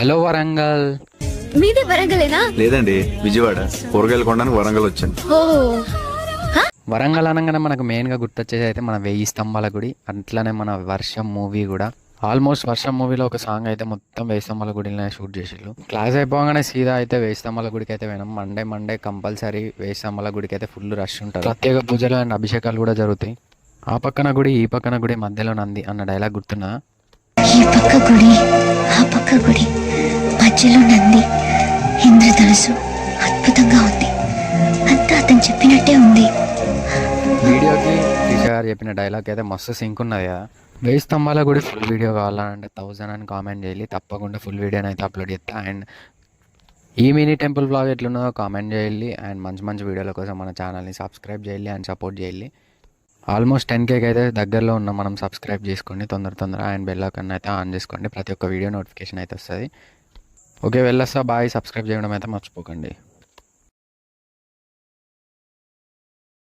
Hello Warangal. మీది వరంగలేనా? లేదండి, విజయవాడ. కూరగాయలు కొనడానికి వరంగల్ వచ్చాను. ఓ వరంగల్ అనగానే మనకు మెయిన్గా గుర్తొచ్చేది అయితే మన 1000 స్తంభాల గుడి, అట్లనే మన వర్షం మూవీ కూడా. ఆల్మోస్ట్ వర్షం మూవీలో ఒక సాంగ్ అయితే మొత్తం 1000 స్తంభాల గుడిలోనే షూట్ చేసిళ్ళు. క్లాస్ అయిపోగానే సీదా అయితే 1000 స్తంభాల గుడికి అయితే పోయినాం. మండే కంపల్సరీ 1000 స్తంభాల గుడికి అయితే ఫుల్ రష్ ఉంటుంది. ప్రత్యేక పూజలు అండ్ అభిషేకాలు కూడా జరుగుతాయి. ఆ పక్కన గుడి ఈ పక్కన గుడి మధ్యలో నంది అన్న డైలాగ్ గుర్తున్నా? ఈ పక్క గుడి ఆ పక్క గుడి మధ్యలో నంది, ఇంద్రధనుసు. అద్భుతంగా ఉంది, అంతా అతను చెప్పినట్టే ఉంది. వీడియోకి త్రిష గారు చెప్పిన డైలాగ్ అయితే మస్తు సింక్ ఉన్నది కదా. 1000 స్తంభాల గుడి ఫుల్ వీడియో కావాలంటే 1000 అని కామెంట్ చేయాలి, తప్పకుండా ఫుల్ వీడియోని అయితే అప్లోడ్ చేస్తా. అండ్ ఈ మినీ టెంపుల్ బ్లాగ్ ఎట్లున్నదో కామెంట్ చేయాలి. అండ్ మంచి మంచి వీడియోల కోసం మన ఛానల్ని సబ్స్క్రైబ్ చేయాలి అండ్ సపోర్ట్ చేయాలి. ఆల్మోస్ట్ 10K అయితే దగ్గరలో ఉన్నాం. మనం సబ్స్క్రైబ్ చేసుకోండి తొందర. అండ్ బెల్ ఐకాన్ అయితే ఆన్ చేసుకోండి, ప్రతి ఒక్క వీడియో నోటిఫికేషన్ అయితే వస్తుంది. ఓకే, వెళ్ళొస్తా. బాయ్. సబ్స్క్రైబ్ చేయడం అయితే మర్చిపోకండి.